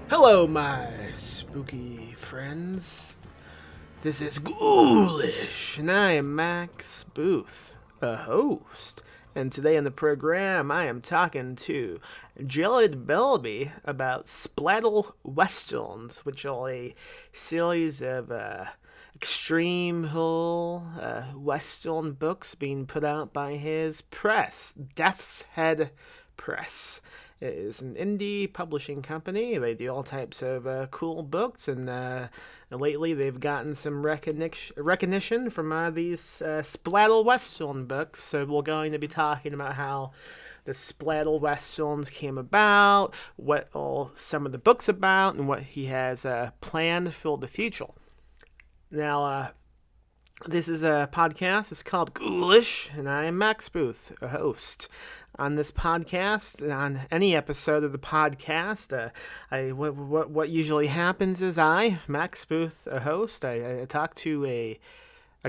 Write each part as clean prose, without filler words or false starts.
Hello, my spooky friends. This is Ghoulish, and I am Max Booth, a host. And today on the program, I am talking to Jarod Barbee about Splatter Westerns, which are a series of extreme horror Western books being put out by his press, Death's Head Press. It is an indie publishing company. They do all types of cool books, and lately they've gotten some recognition from these Splatter Western books. So we're going to be talking about how the Splatter Westerns came about, what all some of the books about, and what he has planned for the future. Now, this is a podcast. It's called Ghoulish, and I am Max Booth, a host. On this podcast, on any episode of the podcast, what usually happens is I, Max Booth, a host, I talk to a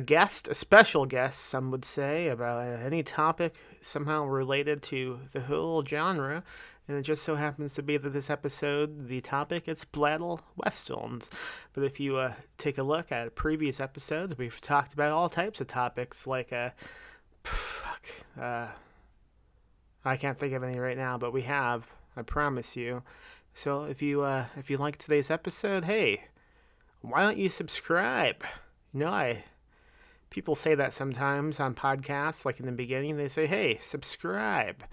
guest, a special guest, some would say, about any topic somehow related to the whole genre. And it just so happens to be that this episode, the topic is Splatter Westerns. But if you take a look at previous episodes, we've talked about all types of topics like, I can't think of any right now, but we have, I promise you. So if you like today's episode, hey, why don't you subscribe? You know, people say that sometimes on podcasts, like in the beginning, they say, hey, subscribe.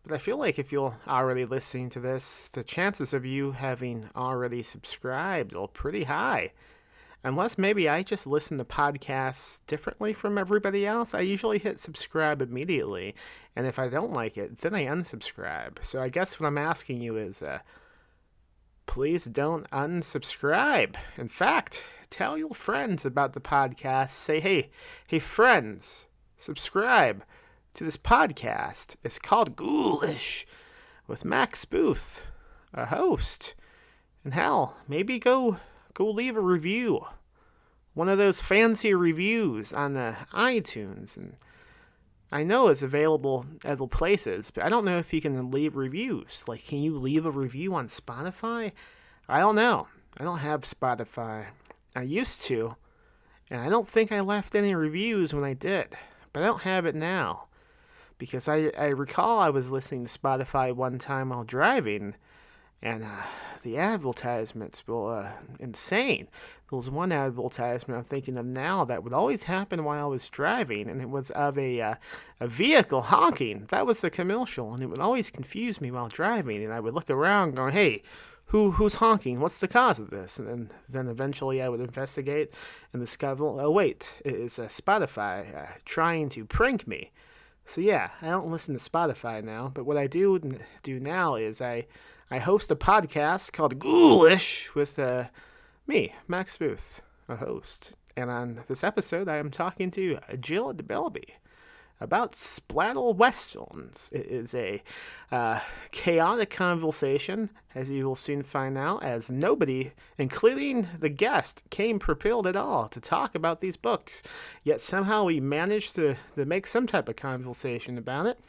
But I feel like if you're already listening to this, the chances of you having already subscribed are pretty high. Unless maybe I just listen to podcasts differently from everybody else, I usually hit subscribe immediately. And if I don't like it, then I unsubscribe. So I guess what I'm asking you is, please don't unsubscribe. In fact, tell your friends about the podcast. Say, hey friends, subscribe to this podcast. It's called Ghoulish with Max Booth, a host. And hell, maybe go leave a review. One of those fancy reviews on the iTunes. And I know it's available at other places, but I don't know if you can leave reviews. Like, can you leave a review on Spotify? I don't know. I don't have Spotify. I used to, and I don't think I left any reviews when I did. But I don't have it now. Because I recall I was listening to Spotify one time while driving, and the advertisements were insane. There was one advertisement I'm thinking of now that would always happen while I was driving, and it was of a vehicle honking. That was the commercial, and it would always confuse me while driving, and I would look around going, hey, who's honking? What's the cause of this? And then eventually I would investigate and discover, oh wait, it is Spotify trying to prank me. So yeah, I don't listen to Spotify now, but what I do now is I host a podcast called Ghoulish with me, Max Booth, a host. And on this episode, I am talking to Jarod Barbee about Splatter Westerns. It is a chaotic conversation, as you will soon find out, as nobody, including the guest, came prepared at all to talk about these books. Yet somehow we managed to make some type of conversation about it.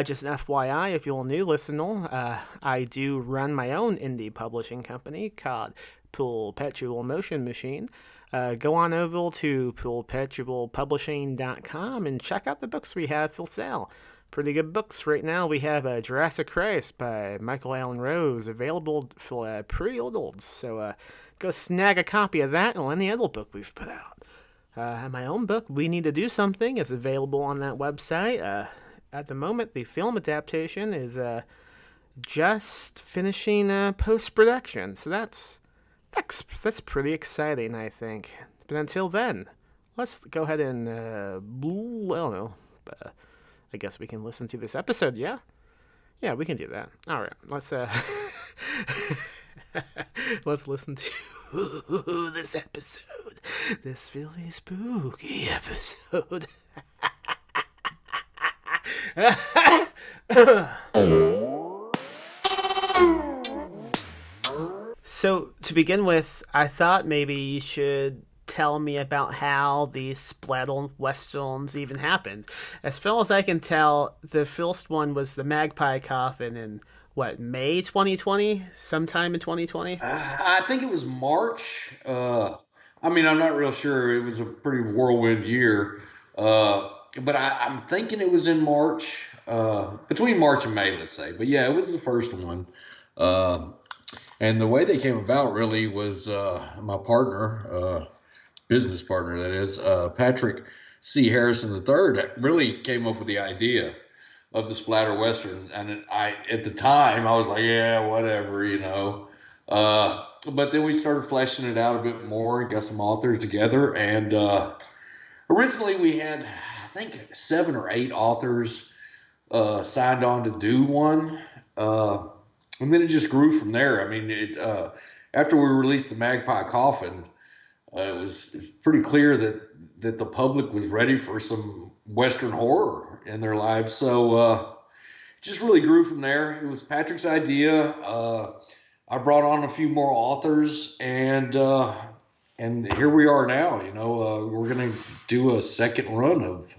Just an FYI, if you're a new listener, I do run my own indie publishing company called Perpetual Motion Machine. Go on over to perpetualpublishing.com and check out the books we have for sale. Pretty good books right now. We have Jurassic Christ by Michael Allen Rose available for pre-orders. So go snag a copy of that or any other book we've put out. My own book, We Need to Do Something, is available on that website. At the moment, the film adaptation is just finishing post production. So that's pretty exciting, I think. But until then, let's go ahead and I don't know. Uh, I guess we can listen to this episode. Yeah, yeah, we can do that. All right, let's listen to this episode. This really spooky episode. So, to begin with, I thought maybe you should tell me about how these Splatter Westerns even happened. As far as I can tell, the first one was the Magpie Coffin in, what, May 2020? Sometime in 2020? I think it was March. I mean, I'm not real sure. It was a pretty whirlwind year. But I'm thinking it was in March, between March and May, let's say. But yeah, it was the first one. Uh, and the way they came about really was my partner, business partner, that is, Patrick C. Harrison III, that really came up with the idea of the Splatter Western. And at the time, I was like, yeah, whatever. But then we started fleshing it out a bit more and got some authors together. And originally we had, I think, 7 or 8 authors signed on to do one. And then it just grew from there. I mean, after we released the Magpie Coffin, it was pretty clear that the public was ready for some Western horror in their lives. So it just really grew from there. It was Patrick's idea. I brought on a few more authors, and here we are now. We're gonna do a second run of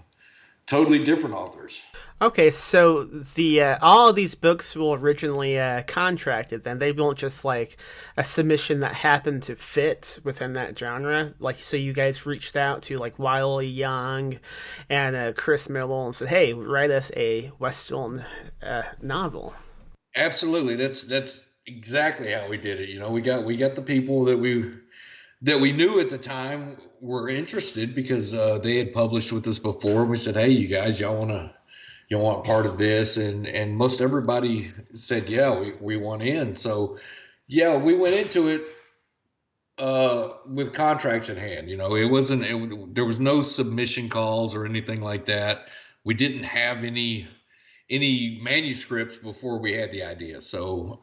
totally different authors. Okay, so the all of these books were originally contracted. Then they weren't just like a submission that happened to fit within that genre. Like, so you guys reached out to like Wiley Young and Chris Miller and said, "Hey, write us a Western novel." Absolutely, that's exactly how we did it. We got the people that we knew at the time were interested because they had published with us before. We said, "Hey, you guys, y'all want part of this?" And most everybody said, "Yeah, we want in." So yeah, we went into it with contracts at hand. It wasn't there was no submission calls or anything like that. We didn't have any manuscripts before we had the idea. So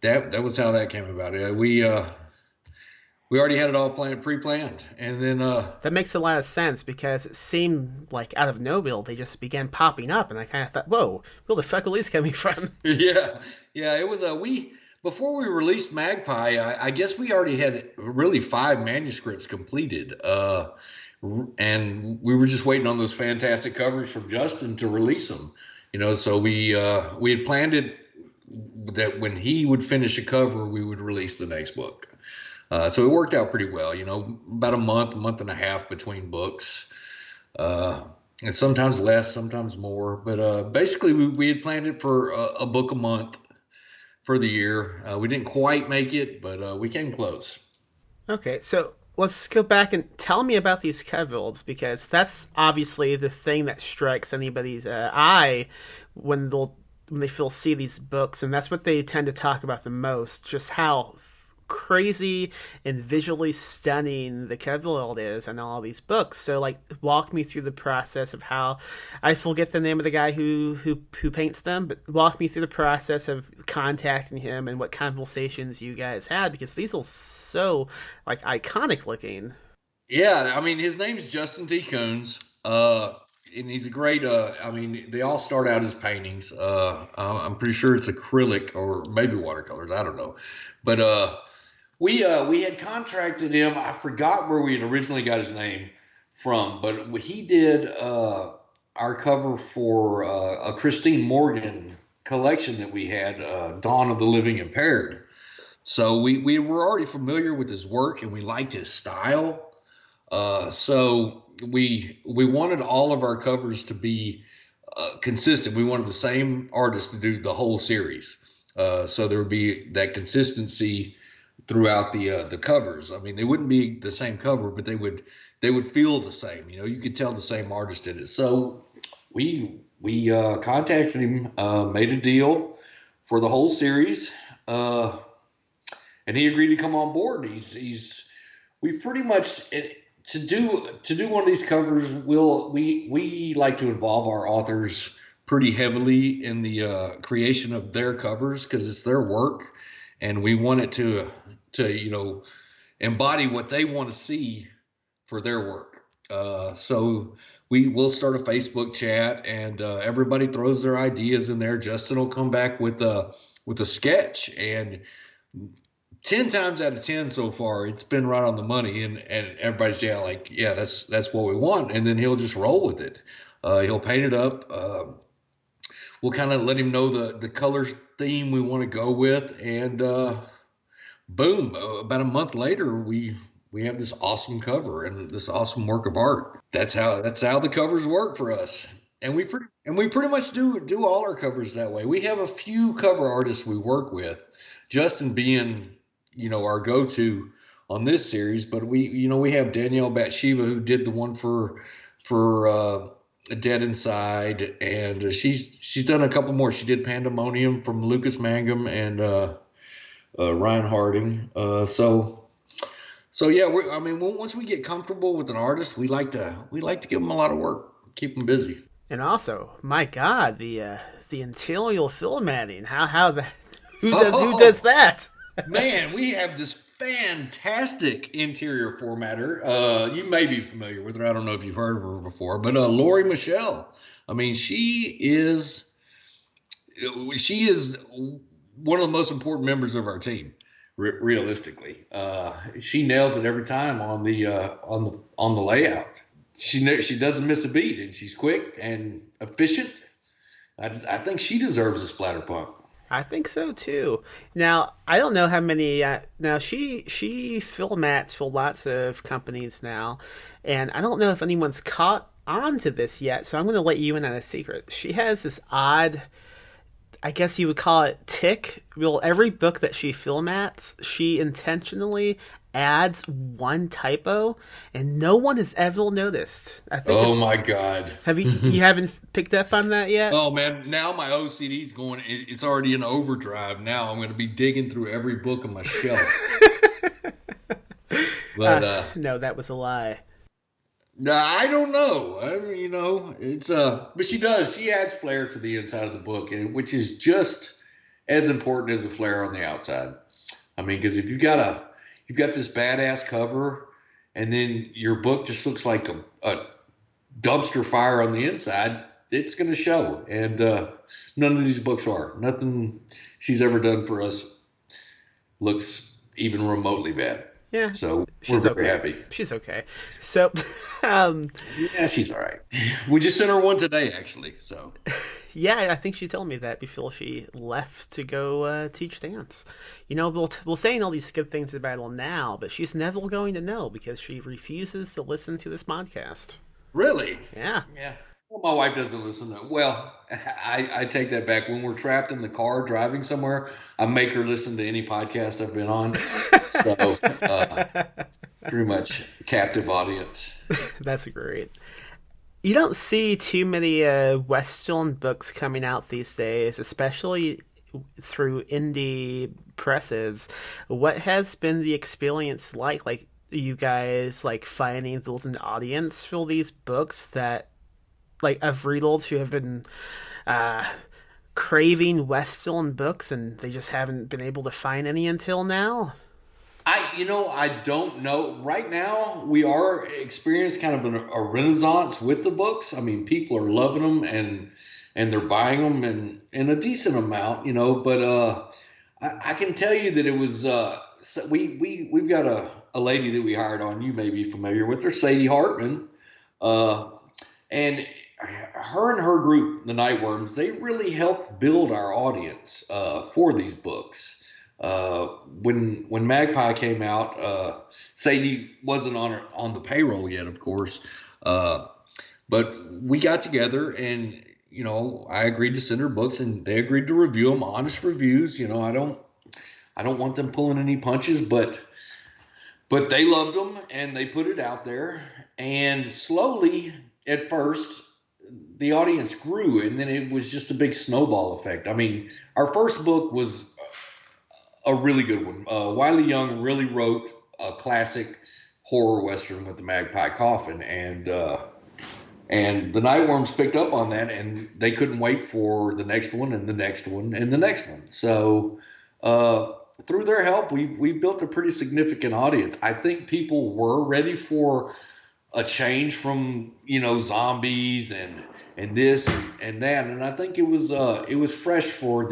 that was how that came about. We already had it all pre-planned, and then That makes a lot of sense because it seemed like out of nowhere they just began popping up, and I kind of thought, "Whoa, where the fuck are these coming from?" yeah, yeah, it was we before we released Magpie. I guess we already had really 5 manuscripts completed, and we were just waiting on those fantastic covers from Justin to release them. So we had planned it that when he would finish a cover, we would release the next book. So it worked out pretty well. About a month and a half between books. And sometimes less, sometimes more. But basically, we had planned it for a book a month for the year. We didn't quite make it, but we came close. Okay, so let's go back and tell me about these covers because that's obviously the thing that strikes anybody's eye when they first see these books, and that's what they tend to talk about the most. Just how crazy and visually stunning the cover art is on all these books. So, like, walk me through the process of how I forget the name of the guy who paints them, but walk me through the process of contacting him and what conversations you guys had because these are so like iconic looking. Yeah, I mean, his name's Justin T. Coons. And he's a great. I mean, they all start out as paintings. I'm pretty sure it's acrylic or maybe watercolors. I don't know, but we had contracted him. I forgot where we had originally got his name from, but he did our cover for a Christine Morgan collection that we had, Dawn of the Living Impaired. So we were already familiar with his work and we liked his style. So we wanted all of our covers to be consistent. We wanted the same artist to do the whole series, so there would be that consistency throughout the covers. I mean, they wouldn't be the same cover, but they would feel the same. You could tell the same artist did it. So we contacted him, made a deal for the whole series, uh, and he agreed to come on board. He's we pretty much to do one of these covers. We like to involve our authors pretty heavily in the creation of their covers because it's their work, and we want it to embody what they want to see for their work. So we will start a Facebook chat, and everybody throws their ideas in there. Justin will come back with a sketch, and 10 times out of 10 so far, it's been right on the money, and everybody's that's what we want, and then he'll just roll with it. He'll paint it up. We'll kind of let him know the color theme we want to go with, and boom! About a month later, we have this awesome cover and this awesome work of art. That's how the covers work for us. And we pretty much do all our covers that way. We have a few cover artists we work with, Justin being our go-to on this series, but we have Danielle Bathsheba who did the one for Dead Inside, and she's done a couple more. She did Pandemonium from Lucas Mangum and Ryan Harding. So yeah, once we get comfortable with an artist, we like to give them a lot of work, keep them busy. And also, my God, the interior formatting. How that who Oh, does that? man, we have this fantastic interior formatter. You may be familiar with her. I don't know if you've heard of her before, but Lori Michelle. I mean, she is one of the most important members of our team. Realistically, she nails it every time on the layout. She doesn't miss a beat, and she's quick and efficient. I think she deserves a splatter punk. I think so too. Now I don't know how many. Now she formats for lots of companies now, and I don't know if anyone's caught on to this yet. So I'm going to let you in on a secret. She has this odd, I guess you would call it tick. Well, every book that she formats, she intentionally adds one typo, and no one has ever noticed. I think Oh it's. my God. Have you haven't picked up on that yet? Oh man, now my OCD's going. It's already in overdrive. Now I'm going to be digging through every book on my shelf. But No, that was a lie. I don't know. I mean, it's but she does. She adds flair to the inside of the book, and which is just as important as the flair on the outside. I mean, because if you've got this badass cover, and then your book just looks like a dumpster fire on the inside, it's going to show. And none of these books are. Nothing she's ever done for us looks even remotely bad. Yeah, So we're she's very okay. happy. She's okay. So, um, Yeah, she's all right. We just sent her one today, actually. So yeah, I think she told me that before she left to go teach dance. We're saying all these good things about her now, but she's never going to know because she refuses to listen to this podcast. really, Yeah. yeah. Well, my wife doesn't listen to. Well, I take that back. When we're trapped in the car driving somewhere, I make her listen to any podcast I've been on. So pretty much captive audience. That's great. You don't see too many Western books coming out these days, especially through indie presses. What has been the experience like? Like, you guys like finding there's an audience for these books that, like, of readers who have been uh, craving Western books and they just haven't been able to find any until now? I don't know. Right now, we are experiencing kind of a renaissance with the books. I mean, people are loving them and they're buying them in a decent amount, But I can tell you that it was so we've got a lady that we hired on. You may be familiar with her, Sadie Hartman, and her and her group, the Nightworms, they really helped build our audience for these books. When Magpie came out, Sadie wasn't on the payroll yet, of course. But we got together and I agreed to send her books and they agreed to review them, honest reviews. I don't want them pulling any punches, but they loved them and they put it out there. And slowly, at first, the audience grew, and then it was just a big snowball effect. I mean, our first book was a really good one. Wiley Young really wrote a classic horror western with the Magpie Coffin, and the Nightworms picked up on that, and they couldn't wait for the next one and the next one and the next one. So through their help, we built a pretty significant audience. I think people were ready for a change from zombies and this and that, and I think it was fresh for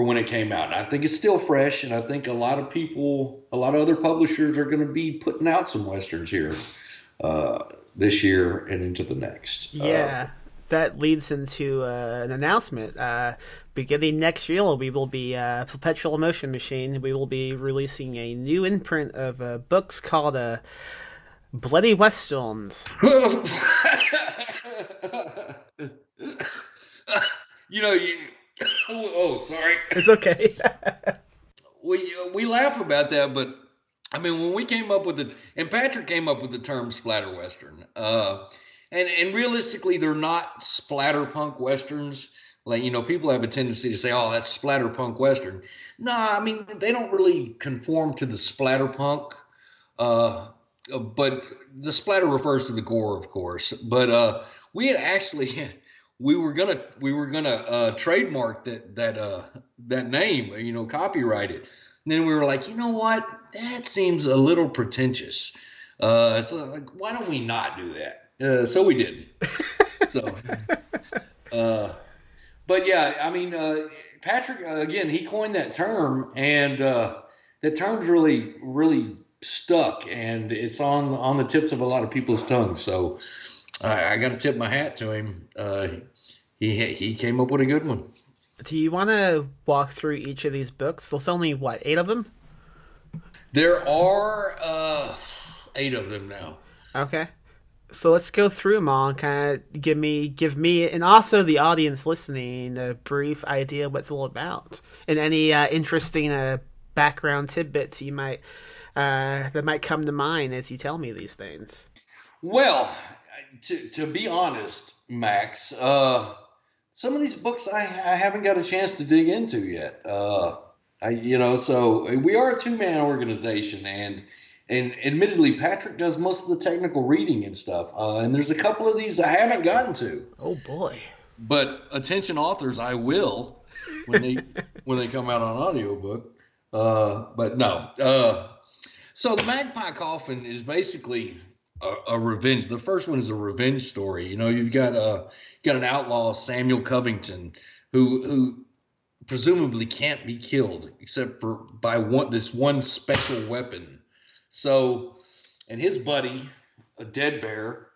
when it came out. And I think it's still fresh, and I think a lot of other publishers are going to be putting out some westerns here this year and into the next. Yeah, that leads into an announcement. Beginning next year, we will be Perpetual Motion Machine. We will be releasing a new imprint of books called Bloody Westerns. Sorry. It's okay. we laugh about that, but I mean, when we came up with it, and Patrick came up with the term splatter western, and realistically, they're not splatterpunk westerns. Like, people have a tendency to say, "Oh, that's splatterpunk western." No, I mean, they don't really conform to the splatterpunk. But the splatter refers to the gore, of course. But we had actually we were gonna trademark that name, copyright it. And then we were like, you know what? That seems a little pretentious. So like, why don't we not do that? So we did. So, but yeah, I mean, Patrick again, he coined that term, and that term's really, really stuck, and it's on the tips of a lot of people's tongues. So I got to tip my hat to him. He came up with a good one. Do you want to walk through each of these books? There's only 8 of them? There are 8 of them now. Okay, so let's go through them all and kind of give me and also the audience listening a brief idea what it's all about, and any interesting background tidbits you might that might come to mind as you tell me these things. Well, to be honest, Max, some of these books I haven't got a chance to dig into yet. So we are a 2-man organization, and admittedly, Patrick does most of the technical reading and stuff. And there's a couple of these I haven't gotten to. Oh boy! But attention authors, I will when they come out on audiobook. But no. So the Magpie Coffin is basically a revenge. The first one is a revenge story. You've got an outlaw, Samuel Covington, who presumably can't be killed except by this one special weapon. So, and his buddy, a dead bear,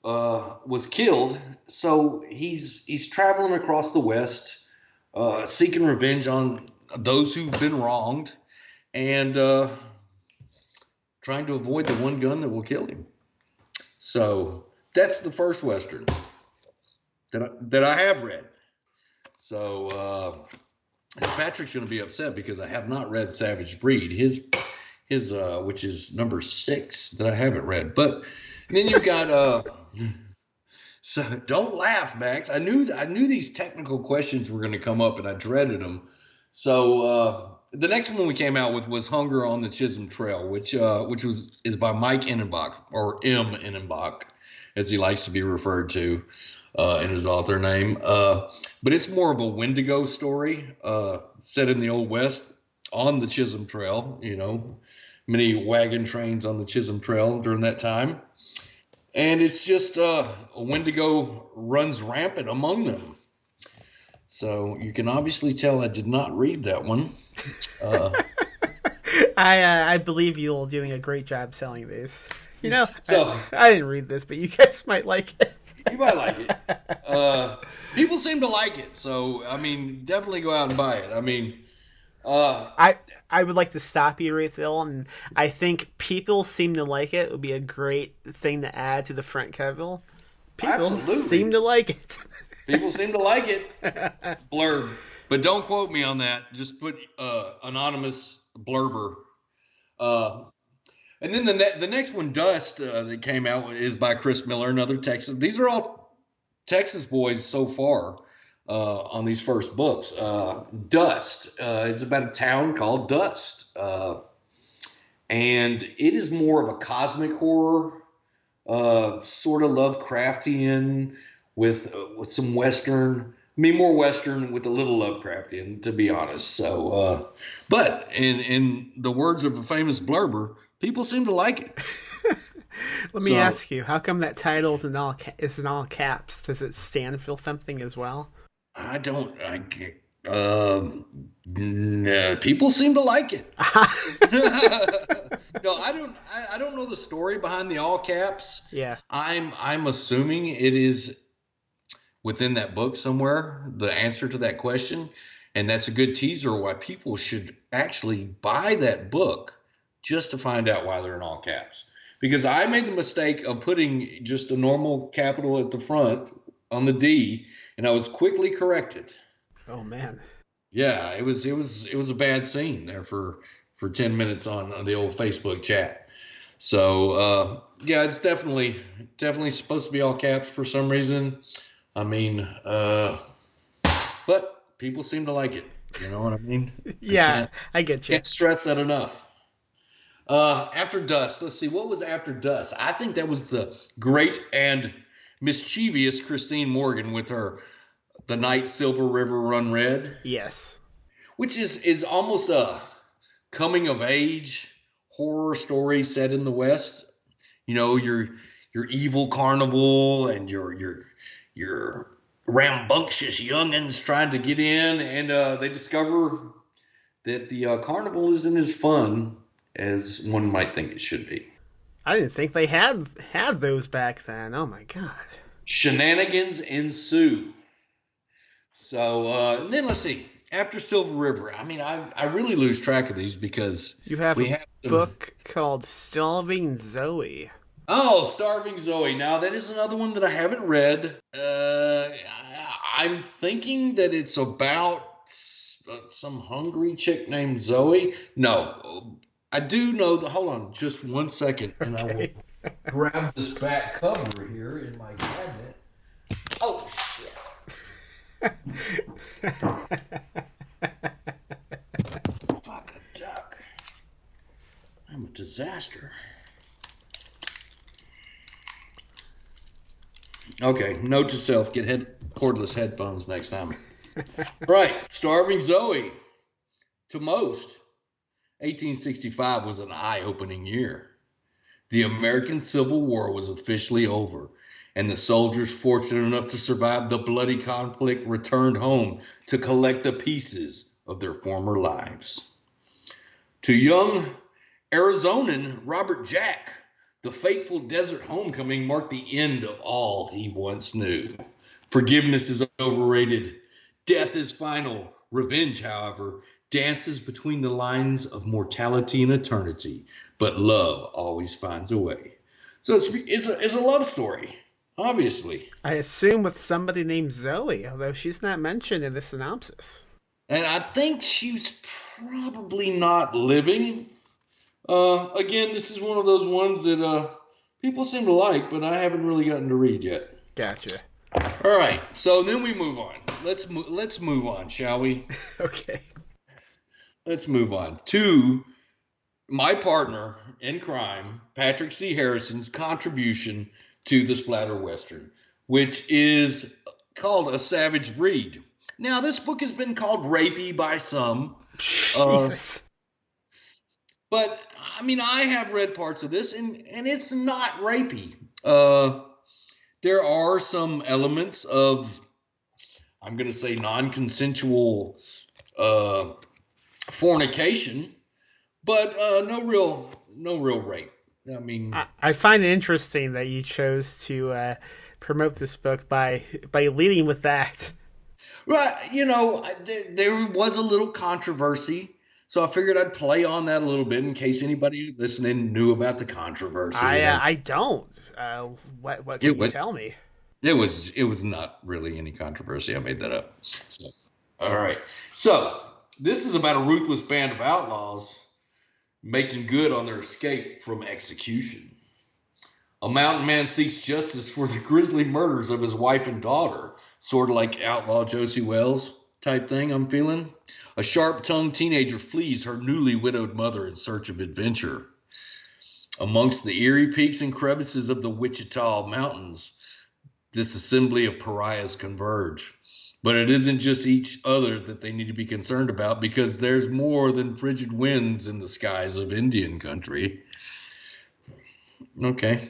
was killed. So he's traveling across the West, seeking revenge on those who've been wronged, and trying to avoid the one gun that will kill him. So that's the first Western that I have read. So Patrick's going to be upset because I have not read Savage Breed, his which is number 6 that I haven't read. But then you got so don't laugh, Max. I knew these technical questions were going to come up, and I dreaded them. So the next one we came out with was Hunger on the Chisholm Trail, which is by Mike Innenbach, or M. Innenbach, as he likes to be referred to in his author name. But it's more of a Wendigo story set in the Old West on the Chisholm Trail. Many wagon trains on the Chisholm Trail during that time. And it's just a Wendigo runs rampant among them. So you can obviously tell I did not read that one. I believe you're doing a great job selling these. So I didn't read this, but you guys might like it. You might like it. People seem to like it, so I mean, definitely go out and buy it. I mean, I would like to stop you right there, and I think people seem to like it. It would be a great thing to add to the front cover. People Absolutely. seem to like it. People seem to like it. Blurb. But don't quote me on that. Just put anonymous blurber. And then the next one, Dust, that came out is by Chris Miller, another Texan. These are all Texas boys so far on these first books. Dust. It's about a town called Dust. And it is more of a cosmic horror, sort of Lovecraftian with some Western. I mean, more Western with a little Lovecraftian, to be honest. So, but in the words of a famous blurber, people seem to like it. Let me So ask you, how come that title is in all caps? Does it stand for something as well? I don't. People seem to like it. No, I don't. I don't know the story behind the all caps. Yeah. I'm assuming it is within that book somewhere, the answer to that question. And that's a good teaser why people should actually buy that book just to find out why they're in all caps. Because I made the mistake of putting just a normal capital at the front on the D, and I was quickly corrected. Oh man. Yeah, it was a bad scene there for 10 minutes on the old Facebook chat. So yeah, it's definitely supposed to be all caps for some reason. I mean, but people seem to like it. You know what I mean? I Yeah, I get you. can't stress that enough. After Dusk, let's see, what was After Dusk? I think that was the great and mischievous Christine Morgan with her The Night Silver River Run Red, Yes. which is almost a coming of age horror story set in the West. You know, your evil carnival and your rambunctious youngins trying to get in, and they discover that the carnival isn't as fun as one might think it should be. I didn't think they had those back then. Oh my god. Shenanigans ensue. So and then let's see. After Silver River, I mean, I really lose track of these because You have we a have some. book called Starving Zoe. Oh, Starving Zoe. Now that is another one that I haven't read. I'm thinking that it's about some hungry chick named Zoe. No, I do know that. Hold on, just 1 second, and I will Okay. grab this back cover here in my cabinet. Oh shit! Fuck a duck. I'm a disaster. Okay, note to self: get cordless headphones next time. Right, Starving Zoe. To most, 1865 was an eye-opening year. The American Civil War was officially over, and the soldiers fortunate enough to survive the bloody conflict returned home to collect the pieces of their former lives. To young Arizonan Robert Jack, the fateful desert homecoming marked the end of all he once knew. Forgiveness is overrated. Death is final. Revenge, however, dances between the lines of mortality and eternity, but love always finds a way. So it's a love story, obviously. I assume with somebody named Zoe, although she's not mentioned in the synopsis. And I think she's probably not living. Again, this is one of those ones that people seem to like, but I haven't really gotten to read yet. Gotcha. All right, so then we move on. Let's move on, shall we? Okay. Let's move on to my partner in crime, Patrick C. Harrison's contribution to the Splatter Western, which is called A Savage Breed. Now, this book has been called rapey by some, Jesus. but I mean, I have read parts of this, and it's not rapey. There are some elements of, I'm going to say, non-consensual fornication, but no real rape. I mean, I find it interesting that you chose to promote this book by leading with that. right? You know, there was a little controversy, so I figured I'd play on that a little bit in case anybody listening knew about the controversy. I don't. What can you tell me? It was not really any controversy. I made that up. So, all right. So this is about a ruthless band of outlaws making good on their escape from execution. A mountain man seeks justice for the grisly murders of his wife and daughter. Sort of like Outlaw Josie Wells type thing, I'm feeling. A sharp tongued teenager flees her newly widowed mother in search of adventure. Amongst the eerie peaks and crevices of the Wichita Mountains, this assembly of pariahs converge. But it isn't just each other that they need to be concerned about, because there's more than frigid winds in the skies of Indian country. Okay.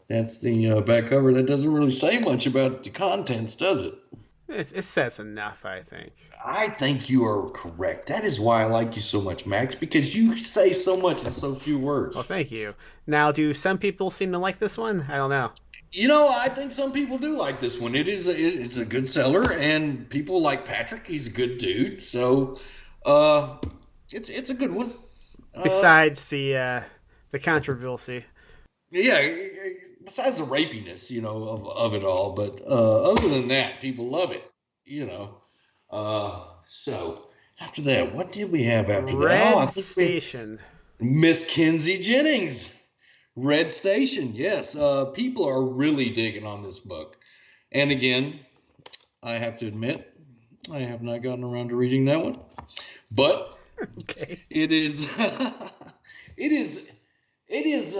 That's the back cover. That doesn't really say much about the contents, does it? It says enough, I think. I think you are correct. That is why I like you so much, Max, because you say so much in so few words. Well, thank you. Now, do some people seem to like this one? I don't know. I think some people do like this one. It's a good seller, and people like Patrick. He's a good dude, so it's a good one. Besides the controversy. Yeah, besides the rapiness, of it all, but other than that, people love it, So after that, what did we have after that? Oh, I Red think Station. Miss Kinsey Jennings, Red Station. Yes, people are really digging on this book, and again, I have to admit, I have not gotten around to reading that one, but Okay. it is, it is, it is.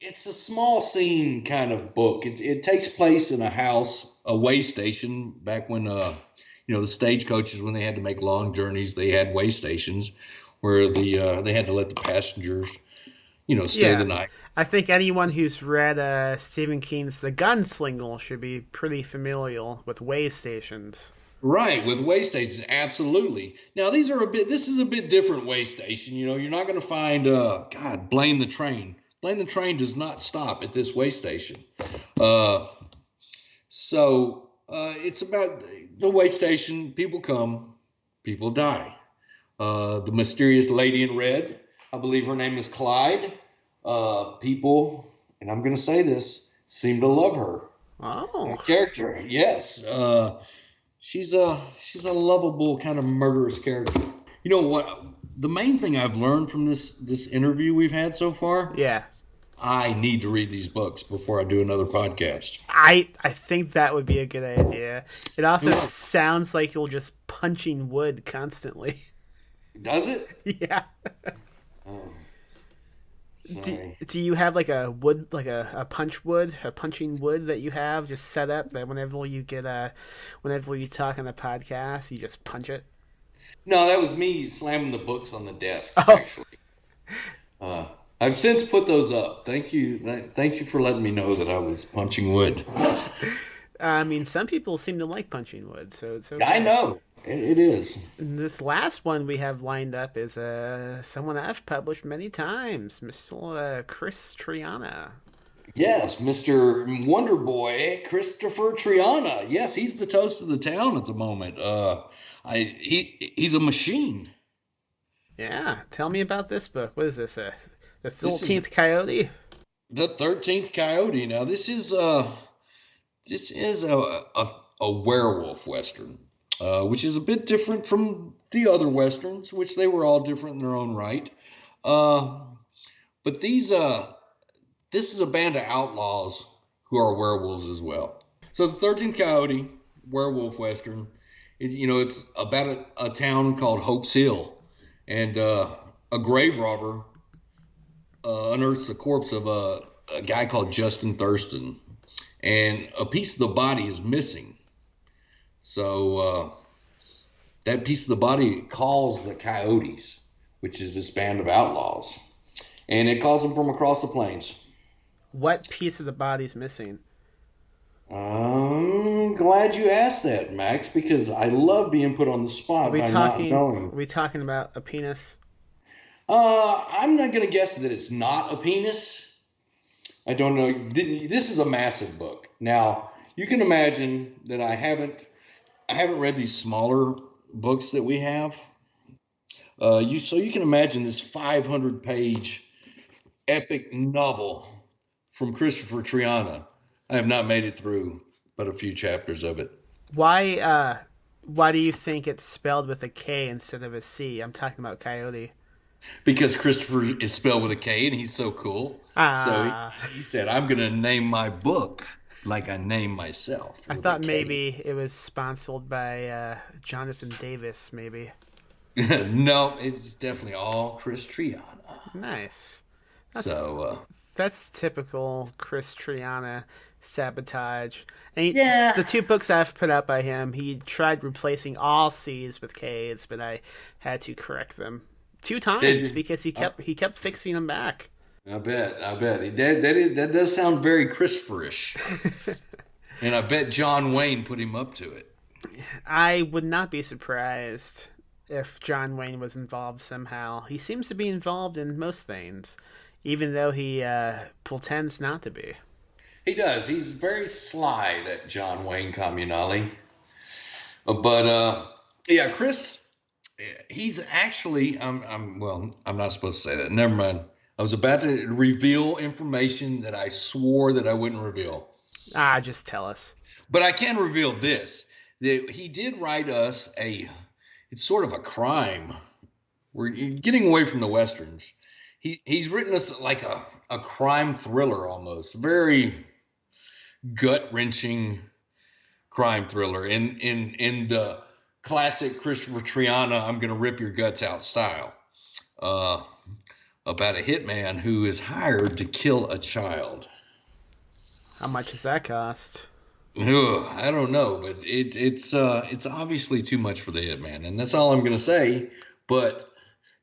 It's a small scene kind of book. It takes place in a house, a way station, back when the stagecoaches, when they had to make long journeys, they had way stations where they had to let the passengers, stay the night. I think anyone who's read Stephen King's The Gunslinger should be pretty familiar with way stations. Right, with way stations, absolutely. Now this is a bit different way station. You're not going to find Blame the Train. Blame the Train does not stop at this way station. So it's about the way station. People come, people die. The mysterious lady in red, I believe her name is Clyde. People, and I'm going to say this, seem to love her. Oh. Character, yes. She's a lovable kind of murderous character. You know what? The main thing I've learned from this interview we've had so far. Yeah. I need to read these books before I do another podcast. I think that would be a good idea. It also sounds like you're just punching wood constantly. Does it? Yeah. Oh, do you have like a wood, like a punching wood that you have just set up that whenever you talk on a podcast, you just punch it? No, that was me slamming the books on the desk, Oh. actually. I've since put those up. Thank you for letting me know that I was punching wood. I mean, some people seem to like punching wood, so it's okay. I know. It is. And this last one we have lined up is someone I've published many times, Mr. Chris Triana. Yes, Mr. Wonder Boy, Christopher Triana. Yes, he's the toast of the town at the moment. He's a machine. Yeah, tell me about this book. What is this? The 13th Coyote? The 13th Coyote. Now, this is a werewolf Western, which is a bit different from the other Westerns, which they were all different in their own right. But this is a band of outlaws who are werewolves as well. So the 13th Coyote, werewolf Western, is, it's about a town called Hope's Hill. And a grave robber unearths the corpse of a guy called Justin Thurston. And a piece of the body is missing. So that piece of the body calls the Coyotes, which is this band of outlaws. And it calls them from across the plains. What piece of the body's missing? I'm glad you asked that, Max, because I love being put on the spot by not knowing. Are we talking about a penis? I'm not going to guess that it's not a penis. I don't know. This is a massive book. Now, you can imagine that I haven't read these smaller books that we have. So you can imagine this 500-page epic novel from Christopher Triana. I have not made it through but a few chapters of it. Why do you think it's spelled with a K instead of a C? I'm talking about coyote. because Christopher is spelled with a K and he's so cool. So Ah, he said, I'm going to name my book like I name myself I with a thought K. maybe it was sponsored by Jonathan Davis, maybe. No, it's definitely all Chris Triana. Nice. That's So, that's typical Chris Triana sabotage. And yeah. the two books I've put out by him, he tried replacing all C's with K's, but I had to correct them two Did times you? because he kept fixing them back. I bet. I bet. That does sound very Christopherish. And I bet John Wayne put him up to it. I would not be surprised if John Wayne was involved somehow. He seems to be involved in most things, even though he pretends not to be. He does. He's very sly, that John Wayne Communale. But yeah, Chris, he's actually. Well, I'm not supposed to say that. Never mind. I was about to reveal information that I swore that I wouldn't reveal. Ah, just tell us. But I can reveal this: that he did write us a. It's sort of a crime. We're getting away from the westerns. He's written us like a crime thriller almost, very gut wrenching crime thriller in the classic Christopher Triana I'm gonna rip your guts out style. Uh, about a hitman who is hired to kill a child. How much does that cost? Ugh, I don't know, but it's obviously too much for the hitman, and that's all I'm gonna say. But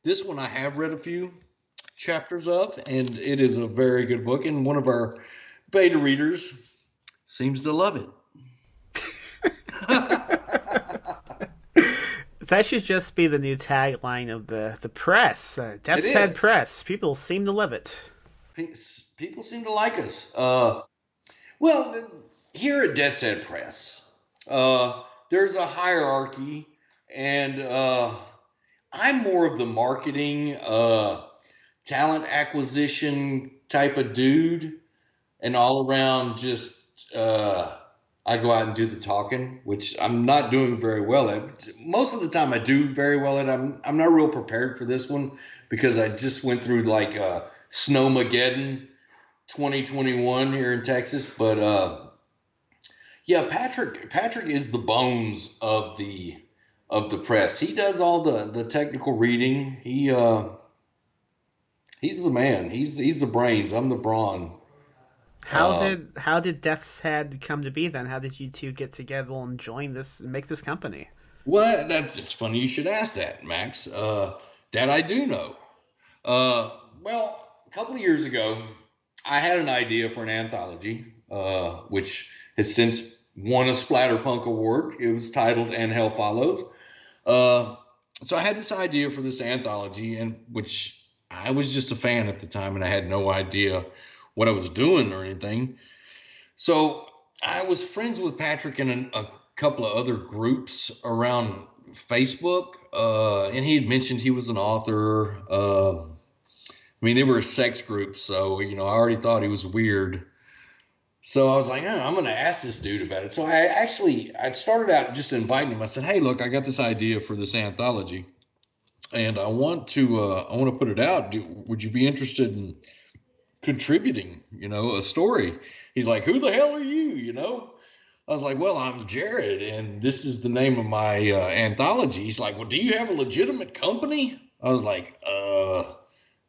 this one I have read a few chapters of, and it is a very good book, and one of our beta readers seems to love it. That should just be the new tagline of the press. It Death's Head is. Press. People seem to love it. People seem to like us. Well, here at Death's Head Press, there's a hierarchy, and I'm more of the marketing, talent acquisition type of dude, and all around just I go out and do the talking, which I'm not doing very well at. Most of the time, I do very well at. I'm not real prepared for this one because I just went through like Snowmageddon 2021 here in Texas. But yeah, Patrick is the bones of the press. He does all the technical reading. He's the man. He's the brains. I'm the brawn. Uh, How did Death's Head come to be then? How did you two get together and join this and make this company? well, that's just funny. You should ask that, Max. That I do know. Well, a couple of years ago, I had an idea for an anthology, which has since won a Splatterpunk award. It was titled "And Hell Followed." Uh, so I had this idea for this anthology, and which I was just a fan at the time, and I had no idea what I was doing or anything. So I was friends with Patrick in a couple of other groups around Facebook, and he had mentioned he was an author. I mean, they were sex groups, so I already thought he was weird. So I was like, I'm going to ask this dude about it. So I started out just inviting him. I said, hey, look, I got this idea for this anthology, and I want to put it out. Would you be interested in contributing? A story. He's like, who the hell are you? I was like, well, I'm Jared, and this is the name of my anthology. He's like, well, do you have a legitimate company? I was like,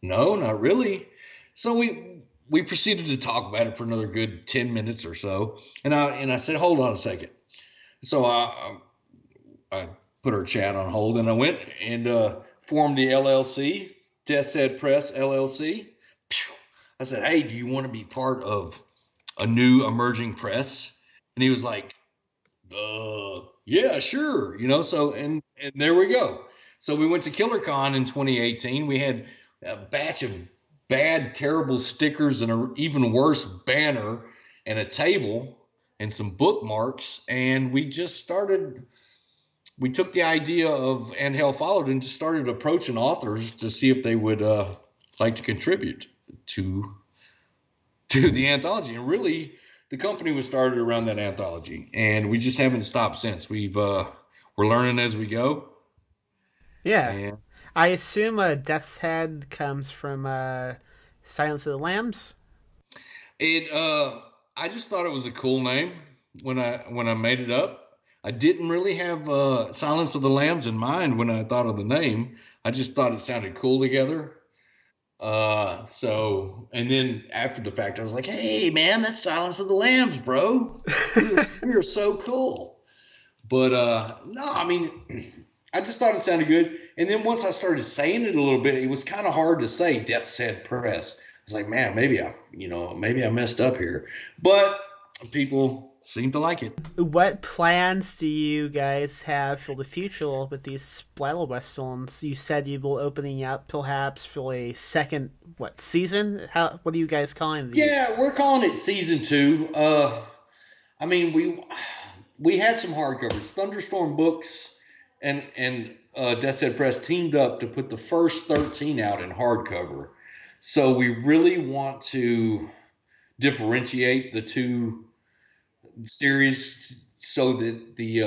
no, not really. So we proceeded to talk about it for another good 10 minutes or so. And I said, hold on a second. So I put our chat on hold, and I went and formed the LLC, Death's Head Press LLC. I said, hey, do you want to be part of a new emerging press? And he was like, yeah, sure. So and there we go. So we went to KillerCon in 2018. We had a batch of bad, terrible stickers and an even worse banner and a table and some bookmarks. And we just started. We took the idea of And Hell Followed and just started approaching authors to see if they would like to contribute to the anthology. And really, the company was started around that anthology, and we just haven't stopped since. We're learning as we go, Yeah, and I assume Death's Head comes from Silence of the Lambs. It I just thought it was a cool name when I made it up. I didn't really have Silence of the Lambs in mind when I thought of the name. I just thought it sounded cool together. And then after the fact, I was like, "Hey, man, that's Silence of the Lambs, bro. We are so cool." But no, I mean, I just thought it sounded good. And then once I started saying it a little bit, it was kind of hard to say Death's Head Press. I was like, man, maybe I messed up here. But people seem to like it. What plans do you guys have for the future with these Splatter Westerns? You said you will opening up perhaps for a second season? What are you guys calling these? Yeah, we're calling it season two. I mean, we had some hardcovers. Thunderstorm Books and Death's Head Press teamed up to put the first 13 out in hardcover. So we really want to differentiate the two series so that the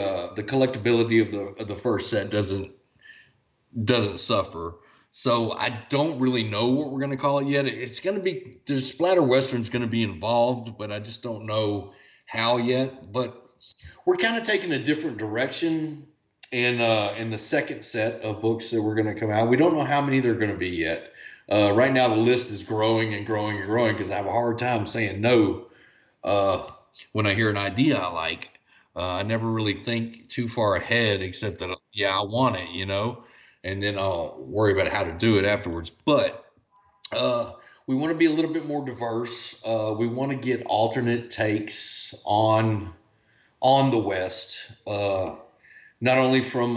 collectability of the first set doesn't suffer. So I don't really know what we're going to call it yet. It's going to be the Splatter Western's going to be involved, but I just don't know how yet. But we're kind of taking a different direction in the second set of books that we're going to come out. We don't know how many there are going to be yet. Right now, the list is growing and growing and growing because I have a hard time saying no uh, when I hear an idea I like. I never really think too far ahead, except that, yeah, I want it, and then I'll worry about how to do it afterwards. But uh, we want to be a little bit more diverse. We want to get alternate takes on the West, not only from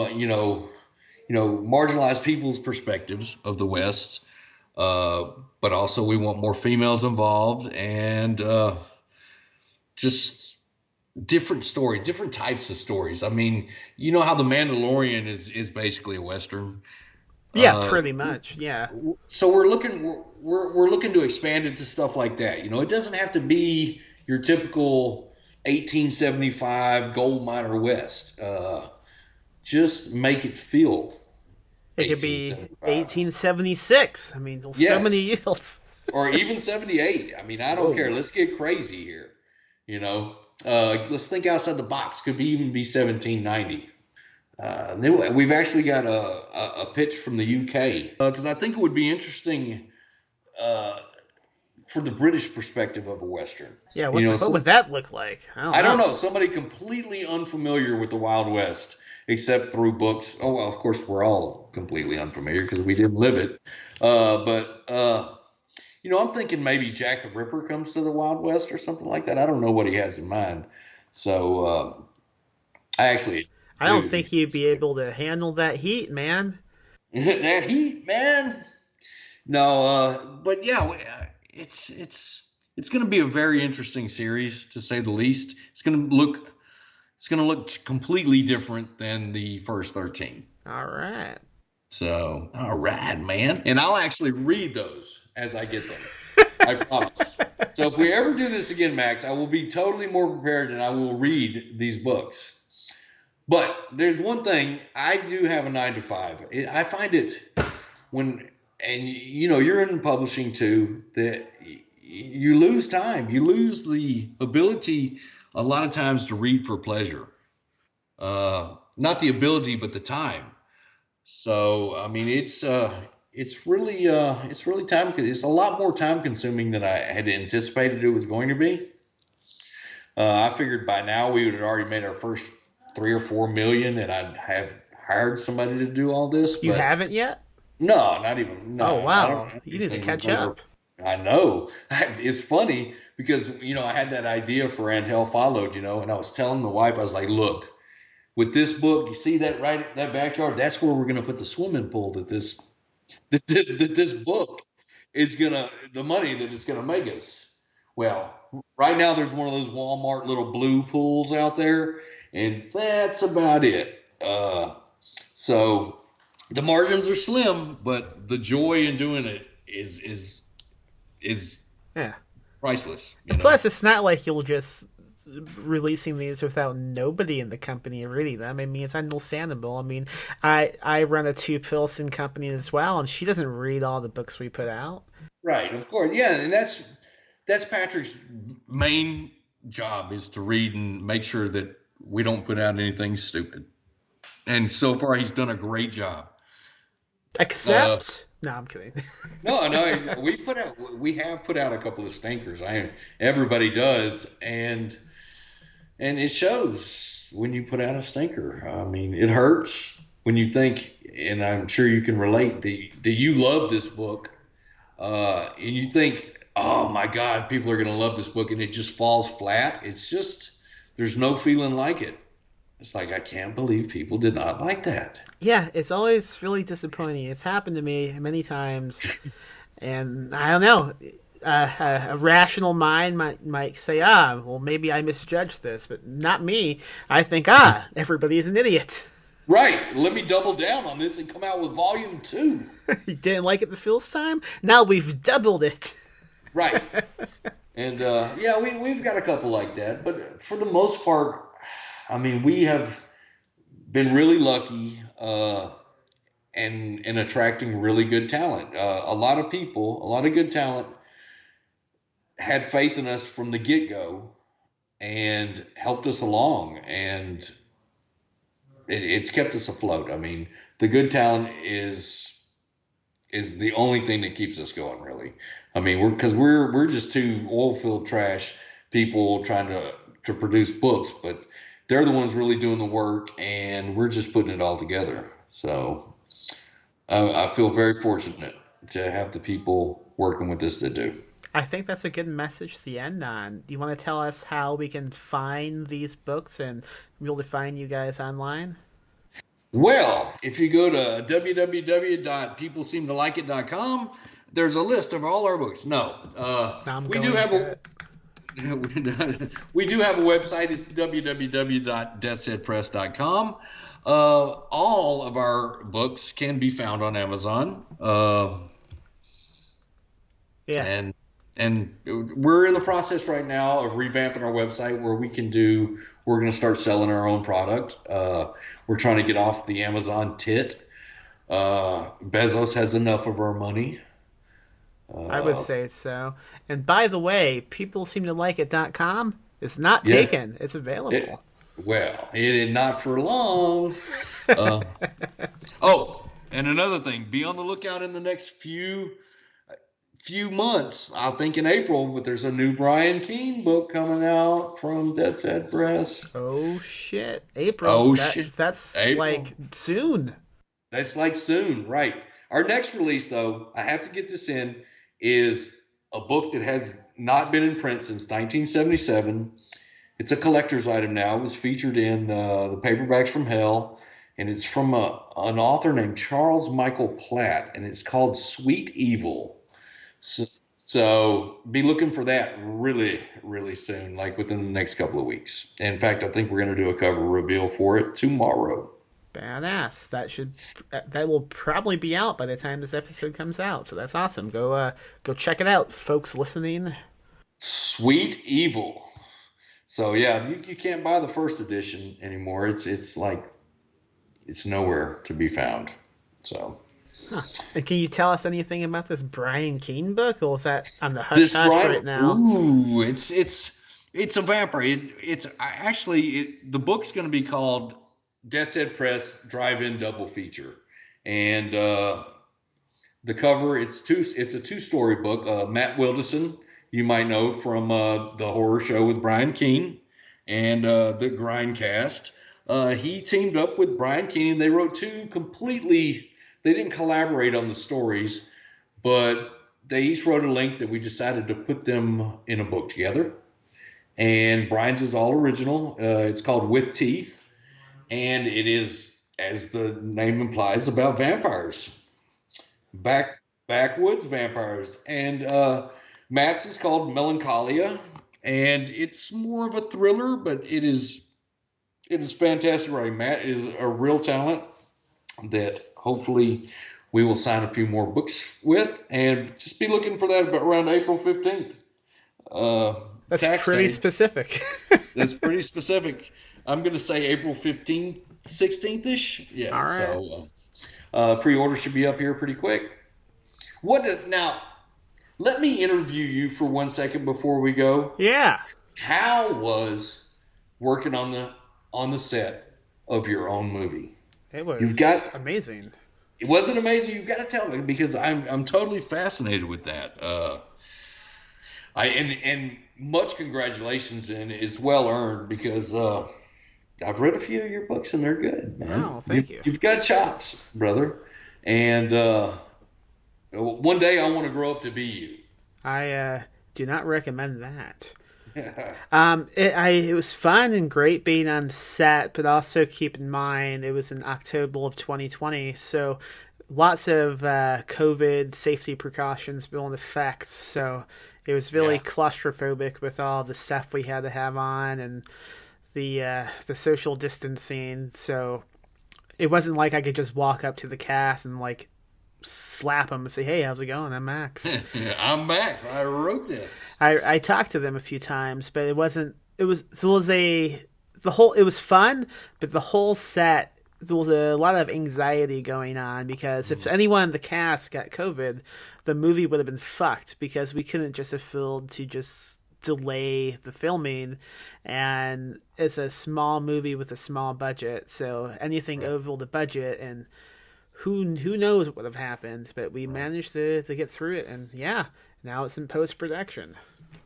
marginalized people's perspectives of the West, uh, but also we want more females involved and just different story, different types of stories. I mean, you know how the Mandalorian is basically a Western. Yeah, Uh, pretty much. Yeah. so we're looking to expand it to stuff like that. It doesn't have to be your typical 1875 gold miner West. Just make it feel It could be 1875. 1876. I mean, there's so many Yes, years. or even 78. I mean, I don't care. Whoa. Let's get crazy here. You know, let's think outside the box. Could be even be 1790. We've actually got a pitch from the UK because I think it would be interesting uh, for the British perspective of a Western. Yeah, You know, what so, would that look like? I don't I don't know. know, somebody completely unfamiliar with the Wild West except through books. Oh, well, of course, we're all completely unfamiliar because we didn't live it. But I'm thinking maybe Jack the Ripper comes to the Wild West or something like that. I don't know what he has in mind. So I actually I don't do. think he'd be able to handle that heat, man. That heat, man. No, but yeah, it's going to be a very interesting series to say the least. It's going to look completely different than the first 13. All right. So, all right, man. And I'll actually read those as I get them. I promise. So if we ever do this again, Max, I will be totally more prepared and I will read these books. But there's one thing, I do have a 9 to 5. I find it when, and you're in publishing too, that you lose time. You lose the ability a lot of times to read for pleasure. Not the ability, but the time. So I mean, it's really it's a lot more time consuming than I had anticipated it was going to be. I figured by now we would have already made our first 3 or 4 million, and I'd have hired somebody to do all this. You But haven't yet? no, not even. Oh, No, wow. I don't You even need to think we've catch made our. up. I know. It's funny because I had that idea for And Hell Followed, and I was telling the wife, I was like, look, with this book, you see that right, that backyard? That's where we're going to put the swimming pool that this book is gonna, the money that it's gonna make us. Well, right now there's one of those Walmart little blue pools out there, and that's about it. So the margins are slim, but the joy in doing it is Yeah. priceless. And plus, it's not like you'll just releasing these without nobody in the company reading them. I mean, it's understandable. I mean, I run a two Pilsen company as well, and she doesn't read all the books we put out. Right, of course. Yeah, and that's Patrick's main job is to read and make sure that we don't put out anything stupid. And so far, he's done a great job. Uh, Except, no, I'm kidding. no, no, we have put out a couple of stinkers. Everybody does, and it shows when you put out a stinker. I mean, it hurts when you think, and I'm sure you can relate. That you love this book, and you think, oh my God, people are going to love this book, and it just falls flat. It's just there's no feeling like it. It's like I can't believe people did not like that. Yeah, it's always really disappointing. It's happened to me many times, and I don't know. A rational mind might say, well, maybe I misjudged this, but not me. I think, everybody's an idiot. Right. Let me double down on this and come out with volume two. You didn't like it the first time? Now we've doubled it. Right. And yeah, we've got a couple like that, but for the most part, I mean, we have been really lucky in attracting really good talent. A lot of people, a lot of good talent had faith in us from the get-go and helped us along, and it's kept us afloat. I mean, the good talent is the only thing that keeps us going, really. I mean, we're just two oil-filled trash people trying to produce books, but they're the ones really doing the work, and we're just putting it all together. So I feel very fortunate to have the people working with us that do. I think that's a good message to end on. Do you want to tell us how we can find these books and really find you guys online? Well, if you go to www.peopleseemtolikeit.com, there's a list of all our books. No, I'm we going do have to it. we do have a website. It's www.deathsheadpress.com. All of our books can be found on Amazon. Yeah. And we're in the process right now of revamping our website where we're going to start selling our own product. We're trying to get off the Amazon tit. Bezos has enough of our money. I would say so. And by the way, peopleseemtolikeit.com is not taken. It's available. Well, it is not for long. Oh, and another thing, be on the lookout in the next few months. I think in April, but there's a new Brian Keene book coming out from Death's Head Press. Oh shit, April. Oh shit, that's April. Like soon. That's like soon, right? Our next release, though, I have to get this in, is a book that has not been in print since 1977. It's a collector's item now. It was featured in the Paperbacks from Hell, and it's from an author named Charles Michael Platt, and it's called Sweet Evil. So be looking for that really, really soon, like within the next couple of weeks. In fact, I think we're going to do a cover reveal for it tomorrow. Badass. That will probably be out by the time this episode comes out. So that's awesome. Go check it out, folks listening. Sweet Evil. So yeah, you can't buy the first edition anymore. It's like it's nowhere to be found. So. Huh. And can you tell us anything about this Brian Keene book, or is that on the hush hush right now? Ooh, it's a vampire. The book's going to be called Death's Head Press Drive-In Double Feature, and the cover it's a two-story book. Matt Wilderson, you might know from the horror show with Brian Keene and the Grindcast. He teamed up with Brian Keene, and they wrote two completely. They didn't collaborate on the stories, but they each wrote a link that we decided to put them in a book together. And Brian's is all original. It's called With Teeth, and it is, as the name implies, about vampires, backwoods vampires. And Matt's is called Melancholia, and it's more of a thriller, but it is fantastic writing. Matt is a real talent that hopefully we will sign a few more books with, and just be looking for that around April 15th. That's tax pretty day. specific. That's pretty specific. I'm going to say April 15th, 16th ish. Yeah. All right. So pre-order should be up here pretty quick. Now? Let me interview you for 1 second before we go. Yeah. How was working on the set of your own movie? It You've got was amazing. it wasn't amazing. You've got to tell me because I'm totally fascinated with that. I and much congratulations and it's well earned because I've read a few of your books and they're good, man. Oh, thank you. You've got chops, brother. And one day I want to grow up to be you. I do not recommend that. Yeah. It was fun and great being on set, but also keep in mind it was in October of 2020, so lots of COVID safety precautions still in effect. So it was really claustrophobic with all the stuff we had to have on and the social distancing. So it wasn't like I could just walk up to the cast and like slap them and say, "Hey, how's it going? I'm Max." I'm Max. I wrote this. I talked to them a few times, but it wasn't. It was the whole. It was fun, but the whole set there was a lot of anxiety going on because if anyone in the cast got COVID, the movie would have been fucked because we couldn't just afford to just delay the filming, and it's a small movie with a small budget, so anything over the budget and who knows what would have happened, but we managed to get through it, and yeah, now it's in post production.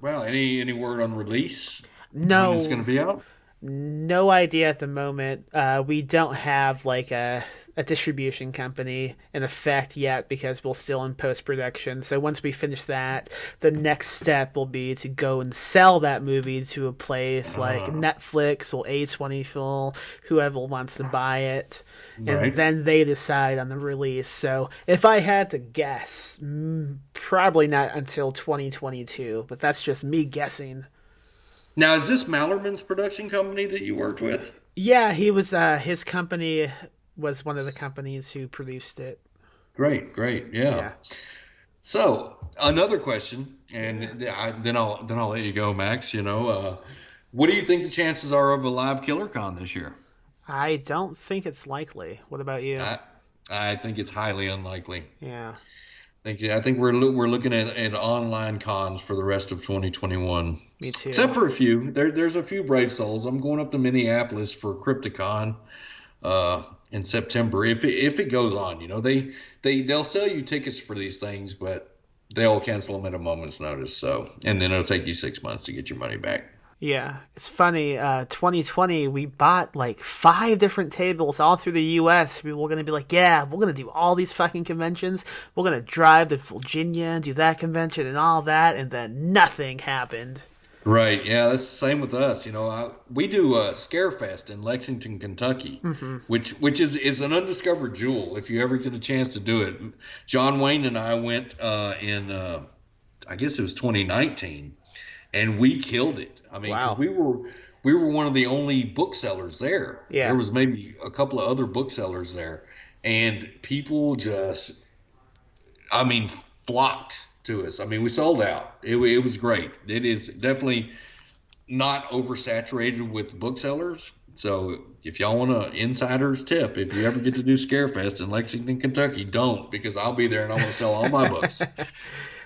Well, any word on release? When it's going No, to be out? no idea at the moment. We don't have like a distribution company in effect yet because we're still in post production. So once we finish that, the next step will be to go and sell that movie to a place like Netflix or A24, whoever wants to buy it, and Right. then they decide on the release. So if I had to guess, probably not until 2022, but that's just me guessing. Now, is this Mallerman's production company that you worked with? Yeah, he was. His company was one of the companies who produced it. Great, great, yeah. Yeah. So another question, and then I'll let you go, Max. What do you think the chances are of a live KillerCon this year? I don't think it's likely. What about you? I think it's highly unlikely. Yeah. I think we're looking at online cons for the rest of 2021. Me too. Except for a few. There's a few brave souls. I'm going up to Minneapolis for Crypticon in September. If it goes on, they'll sell you tickets for these things, but they'll cancel them at a moment's notice. So, and then it'll take you 6 months to get your money back. Yeah. It's funny. 2020, we bought like 5 different tables all through the U.S. We were going to be like, yeah, we're going to do all these fucking conventions. We're going to drive to Virginia and do that convention and all that. And then nothing happened. Right. Yeah, that's the same with us. We do Scarefest in Lexington, Kentucky, which is an undiscovered jewel. If you ever get a chance to do it, John Wayne and I went in I guess it was 2019, and we killed it. I mean, because Wow. we were one of the only booksellers there. Yeah. There was maybe a couple of other booksellers there, and people just, I mean, flocked to us. I mean, we sold out. It was great. It is definitely not oversaturated with booksellers. So if y'all want an insider's tip, if you ever get to do Scarefest in Lexington, Kentucky, don't, because I'll be there and I'm going to sell all my books.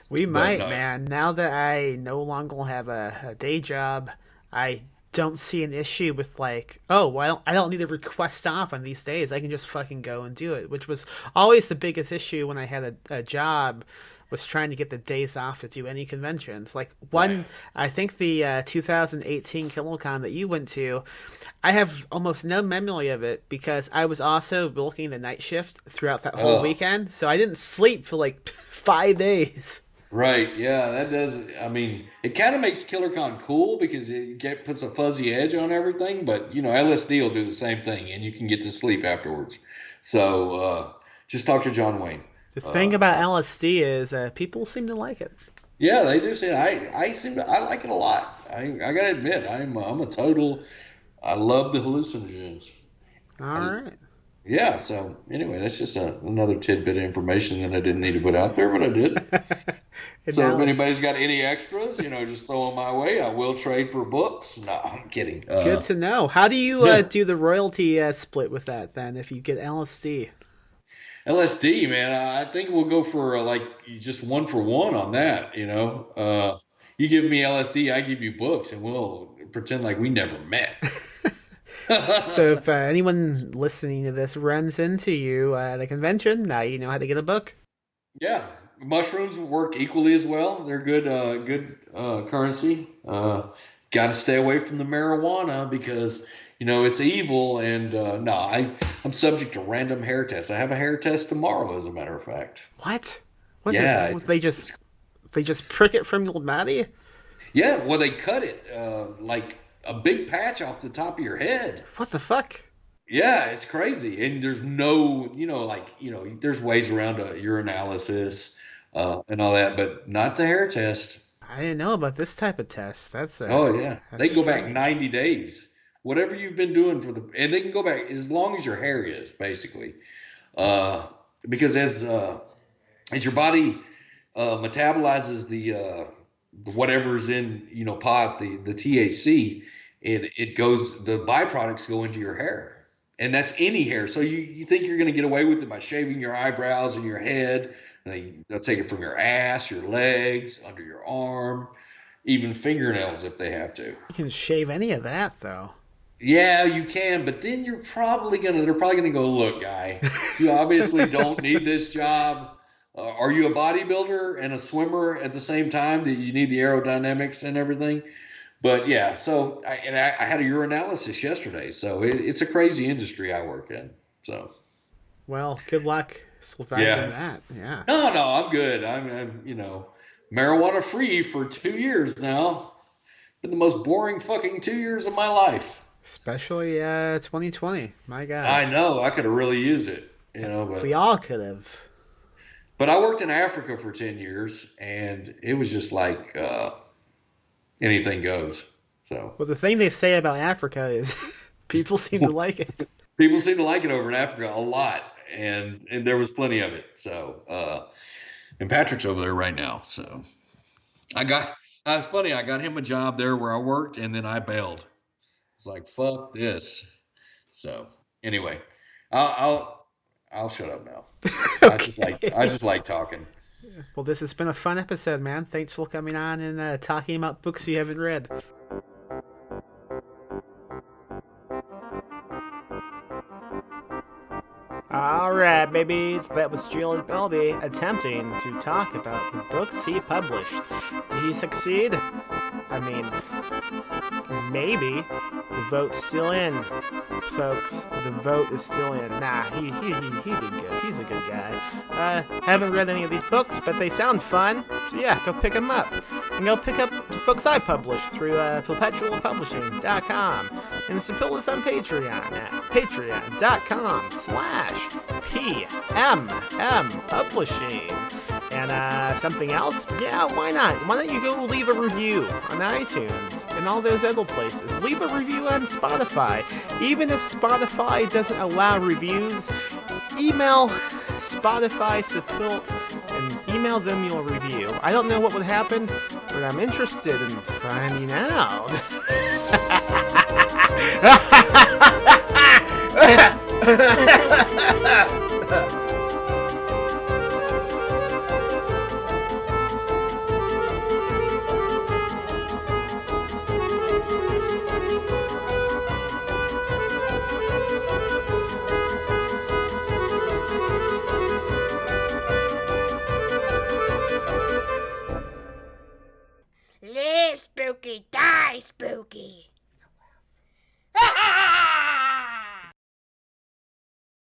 We But might, man. Now that I no longer have a day job, I don't see an issue with like, oh, well, I don't need to request off on these days. I can just fucking go and do it, which was always the biggest issue when I had a job, was trying to get the days off to do any conventions. Like Right. I think the 2018 KillerCon that you went to, I have almost no memory of it because I was also working the night shift throughout that whole Oh, weekend, so I didn't sleep for like 5 days. right. Yeah, that does. I mean, it kind of makes KillerCon cool because puts a fuzzy edge on everything. But LSD will do the same thing, and you can get to sleep afterwards. So just talk to John Wayne. The thing about LSD is people seem to like it. Yeah, they do say I like it a lot. I gotta admit, I'm a total. I love the hallucinogens. All I, right. yeah. So anyway, that's just another tidbit of information that I didn't need to put out there, but I did. And So if now anybody's got it's any extras, just throw them my way. I will trade for books. No, I'm kidding. good to know. How do you Yeah, do the royalty split with that then if you get LSD? LSD, man. I think we'll go for like just one for one on that. You give me LSD, I give you books, and we'll pretend like we never met. So if anyone listening to this runs into you at a convention, now you know how to get a book. Yeah, mushrooms work equally as well. They're good currency. Got to stay away from the marijuana because it's evil. And no, I'm subject to random hair tests. I have a hair test tomorrow, as a matter of fact. What? What's this? Yeah, They just prick it from your body? yeah. Well, they cut it like a big patch off the top of your head. What the fuck? Yeah, it's crazy. And there's no, there's ways around a urinalysis and all that, but not the hair test. I didn't know about this type of test. Oh yeah, That's they can go back strange. 90 days. Whatever you've been doing and they can go back as long as your hair is basically, uh, because as your body metabolizes the whatever's in pot the THC, it goes the byproducts go into your hair, and that's any hair. So you think you're going to get away with it by shaving your eyebrows and your head. They'll take it from your ass, your legs, under your arm, even fingernails if they have to. You can shave any of that though. Yeah, you can, but then they're probably gonna go, look, guy, you obviously don't need this job. Are you a bodybuilder and a swimmer at the same time that you need the aerodynamics and everything? But yeah, so I had a urinalysis yesterday, so it's a crazy industry I work in. So Well, good luck surviving yeah, that. Yeah. no, I'm good. I'm marijuana free for 2 years now. Been the most boring fucking 2 years of my life. Especially 2020. My God. I know I could have really used it, We all could have. but I worked in Africa for 10 years, and it was just like anything goes. So Well, the thing they say about Africa is people seem to like it. people seem to like it over in Africa a lot, and there was plenty of it. So and Patrick's over there right now. So I got. It's funny. I got him a job there where I worked, and then I bailed. It's like fuck this. So anyway, I'll I'll, I'll shut up now. I Okay. just like talking. Well, this has been a fun episode, man. Thanks for coming on and talking about books you haven't read. Alright, babies, that was Jarod Barbee attempting to talk about the books he published. Did he succeed? I mean, maybe. The vote's still in, folks. The vote is still in. Nah, he did good. He's a good guy. Haven't read any of these books, but they sound fun. So yeah, go pick them up. And go pick up the books I published through perpetualpublishing.com. And support us on Patreon at patreon.com/PMM Publishing. And something else? Yeah, why not? Why don't you go leave a review on iTunes and all those other places? Leave a review on Spotify. Even if Spotify doesn't allow reviews, email Spotify support and email them your review. I don't know what would happen, but I'm interested in finding out.